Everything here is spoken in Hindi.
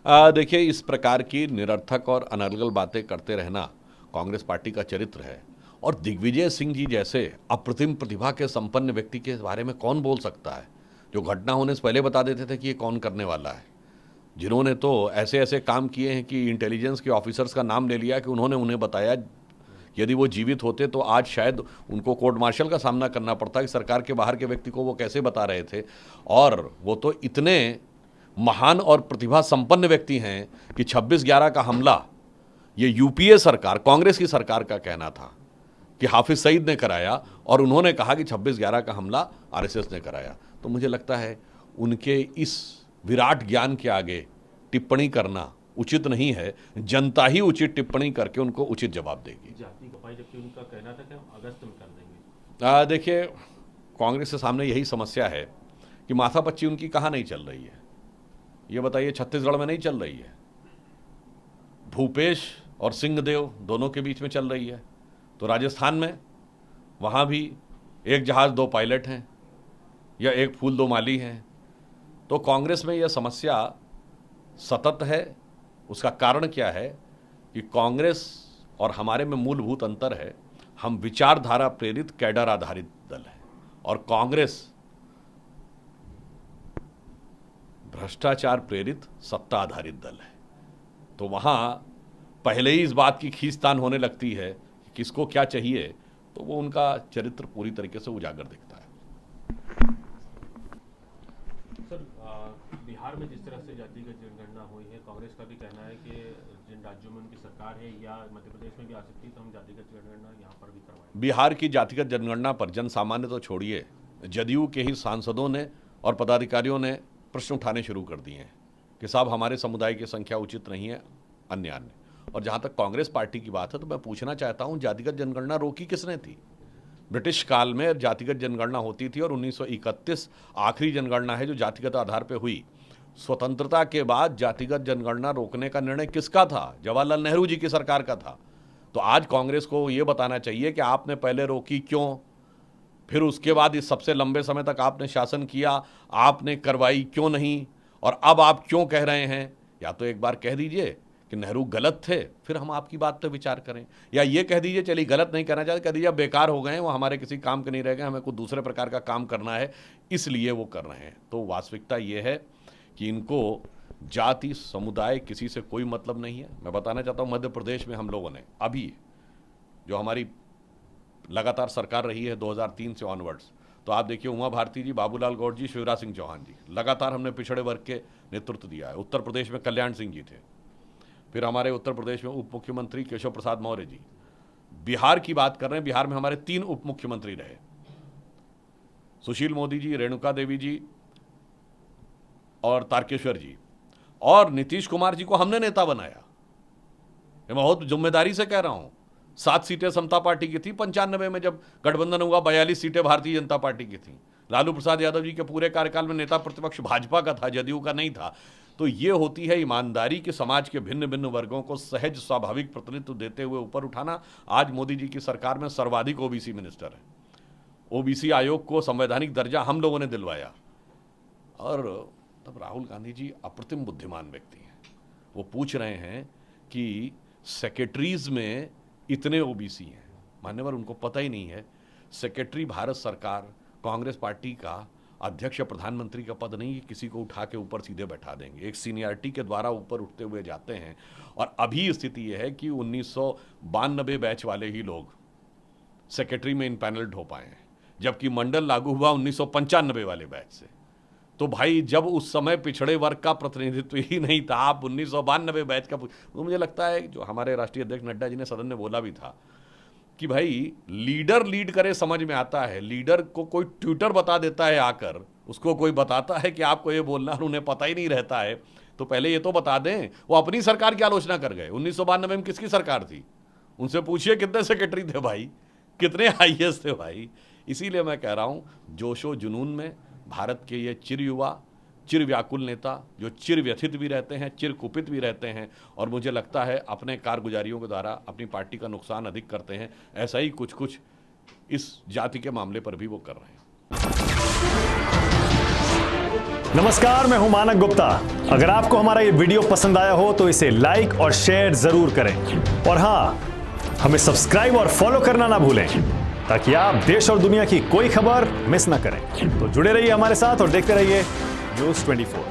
देखिए, इस प्रकार की निरर्थक और अनर्गल बातें करते रहना कांग्रेस पार्टी का चरित्र है। और दिग्विजय सिंह जी जैसे अप्रतिम प्रतिभा के संपन्न व्यक्ति के बारे में कौन बोल सकता है, जो घटना होने से पहले बता देते थे कि ये कौन करने वाला है, जिन्होंने तो ऐसे ऐसे काम किए हैं कि इंटेलिजेंस के ऑफिसर्स का नाम ले लिया कि उन्होंने उन्हें बताया। यदि वो जीवित होते तो आज शायद उनको कोर्ट मार्शल का सामना करना पड़ता कि सरकार के बाहर के व्यक्ति को वो कैसे बता रहे थे। और वो तो इतने महान और प्रतिभा संपन्न व्यक्ति हैं कि 26/11 का हमला ये यूपीए सरकार, कांग्रेस की सरकार का कहना था कि हाफिज सईद ने कराया, और उन्होंने कहा कि 26/11 का हमला आरएसएस ने कराया। तो मुझे लगता है उनके इस विराट ज्ञान के आगे टिप्पणी करना उचित नहीं है। जनता ही उचित टिप्पणी करके उनको उचित जवाब देगी। जबकि उनका कहना था कि हम अगस्त में कर देंगे। देखिए, कांग्रेस के सामने यही समस्या है कि माथापच्ची उनकी कहाँ नहीं चल रही है। ये बताइए, छत्तीसगढ़ में नहीं चल रही है, भूपेश और सिंहदेव दोनों के बीच में चल रही है। तो राजस्थान में वहाँ भी एक जहाज़ दो पायलट हैं या एक फूल दो माली हैं। तो कांग्रेस में यह समस्या सतत है। उसका कारण क्या है कि कांग्रेस और हमारे में मूलभूत अंतर है। हम विचारधारा प्रेरित कैडर आधारित दल है और कांग्रेस भ्रष्टाचार प्रेरित सत्ता आधारित दल है। तो वहां पहले ही इस बात की खींचतान होने लगती है कि किसको क्या चाहिए, तो वो उनका चरित्र पूरी तरीके से उजागर दिखता है। सर, बिहार में जिस तरह से जातिगत जनगणना हुई है, कांग्रेस का भी कहना है कि जिन राज्यों में उनकी सरकार है या मध्य प्रदेश में भी आ सकती है, तो हम जातिगत जनगणना यहाँ पर भी करवाएं। बिहार की जातिगत जनगणना पर जन सामान्य तो छोड़िए, जदयू के ही सांसदों ने और पदाधिकारियों ने प्रश्न उठाने शुरू कर दिए हैं कि साहब हमारे समुदाय की संख्या उचित नहीं है, अन्य। और जहाँ तक कांग्रेस पार्टी की बात है तो मैं पूछना चाहता हूँ, जातिगत जनगणना रोकी किसने थी? ब्रिटिश काल में जातिगत जनगणना होती थी और 1931 आखिरी जनगणना है जो जातिगत आधार पर हुई। स्वतंत्रता के बाद जातिगत जनगणना रोकने का निर्णय किसका था? जवाहरलाल नेहरू जी की सरकार का था। तो आज कांग्रेस को ये बताना चाहिए कि आपने पहले रोकी क्यों, फिर उसके बाद इस सबसे लंबे समय तक आपने शासन किया, आपने करवाई क्यों नहीं, और अब आप क्यों कह रहे हैं? या तो एक बार कह दीजिए कि नेहरू गलत थे, फिर हम आपकी बात पर विचार करें, या ये कह दीजिए चलिए गलत नहीं कहना चाहते, कह दीजिए बेकार हो गए हैं, वो हमारे किसी काम के नहीं रह गए, हमें कुछ दूसरे प्रकार का काम करना है इसलिए वो कर रहे हैं। तो वास्तविकता ये है कि इनको जाति समुदाय किसी से कोई मतलब नहीं है। मैं बताना चाहता हूँ, मध्य प्रदेश में हम लोगों ने अभी जो हमारी लगातार सरकार रही है 2003 से ऑनवर्ड्स, तो आप देखिए उमा भारती जी, बाबूलाल गौड़ जी, शिवराज सिंह चौहान जी, लगातार हमने पिछड़े वर्ग के नेतृत्व दिया है। उत्तर प्रदेश में कल्याण सिंह जी थे, फिर हमारे उत्तर प्रदेश में उप मुख्यमंत्री केशव प्रसाद मौर्य जी। बिहार की बात कर रहे हैं, बिहार में हमारे 3 उप मुख्यमंत्री रहे, सुशील मोदी जी, रेणुका देवी जी और तारकेश्वर जी, और नीतीश कुमार जी को हमने नेता बनाया। मैं बहुत जिम्मेदारी से कह रहा हूं। 7 सीटें समता पार्टी की थी 95 में, जब गठबंधन हुआ 42 सीटें भारतीय जनता पार्टी की थी। लालू प्रसाद यादव जी के पूरे कार्यकाल में नेता प्रतिपक्ष भाजपा का था, जदयू का नहीं था। तो ये होती है ईमानदारी कि समाज के भिन्न भिन्न वर्गों को सहज स्वाभाविक प्रतिनिधित्व देते हुए ऊपर उठाना। आज मोदी जी की सरकार में सर्वाधिक ओबीसी मिनिस्टर है। ओबीसी आयोग को संवैधानिक दर्जा हम लोगों ने दिलवाया। और तब राहुल गांधी जी अप्रतिम बुद्धिमान व्यक्ति हैं, वो पूछ रहे हैं कि सेक्रेटरीज में इतने ओबीसी हैं, मान्यवर उनको पता ही नहीं है सेक्रेटरी भारत सरकार कांग्रेस पार्टी का अध्यक्ष या प्रधानमंत्री का पद नहीं है, किसी को उठा के ऊपर सीधे बैठा देंगे, एक सीनियरिटी के द्वारा ऊपर उठते हुए जाते हैं। और अभी स्थिति यह है कि 1992 बैच वाले ही लोग सेक्रेटरी में इनपैनल्ड हो पाए हैं, जबकि मंडल लागू हुआ 1995 वाले बैच से। तो भाई जब उस समय पिछड़े वर्ग का प्रतिनिधित्व ही नहीं था, आप 1992 बैच का तो मुझे लगता है जो हमारे राष्ट्रीय अध्यक्ष नड्डा जी ने सदन में बोला भी था कि भाई लीडर लीड करे समझ में आता है, लीडर को कोई ट्विटर बता देता है आकर, उसको कोई बताता है कि आपको ये बोलना और उन्हें पता ही नहीं रहता है, तो पहले ये तो बता दें। वो अपनी सरकार की आलोचना कर गए। 1992 में किसकी सरकार थी? उनसे पूछिए कितने सेक्रेटरी थे भाई, कितने आईएएस थे भाई। इसीलिए मैं कह रहा हूँ, जोशो जुनून में भारत के ये चिर युवा, चिर व्याकुल नेता जो चिर व्यथित भी रहते हैं, चिर कुपित भी रहते हैं, और मुझे लगता है अपने कारगुजारियों के द्वारा अपनी पार्टी का नुकसान अधिक करते हैं। ऐसा ही कुछ कुछ इस जाति के मामले पर भी वो कर रहे हैं। नमस्कार, मैं हूं मानक गुप्ता। अगर आपको हमारा ये वीडियो पसंद आया हो तो इसे लाइक और शेयर जरूर करें और हां, हमें सब्सक्राइब और फॉलो करना ना भूलें ताकि आप देश और दुनिया की कोई खबर मिस ना करें। तो जुड़े रहिए हमारे साथ और देखते रहिए न्यूज़ 24।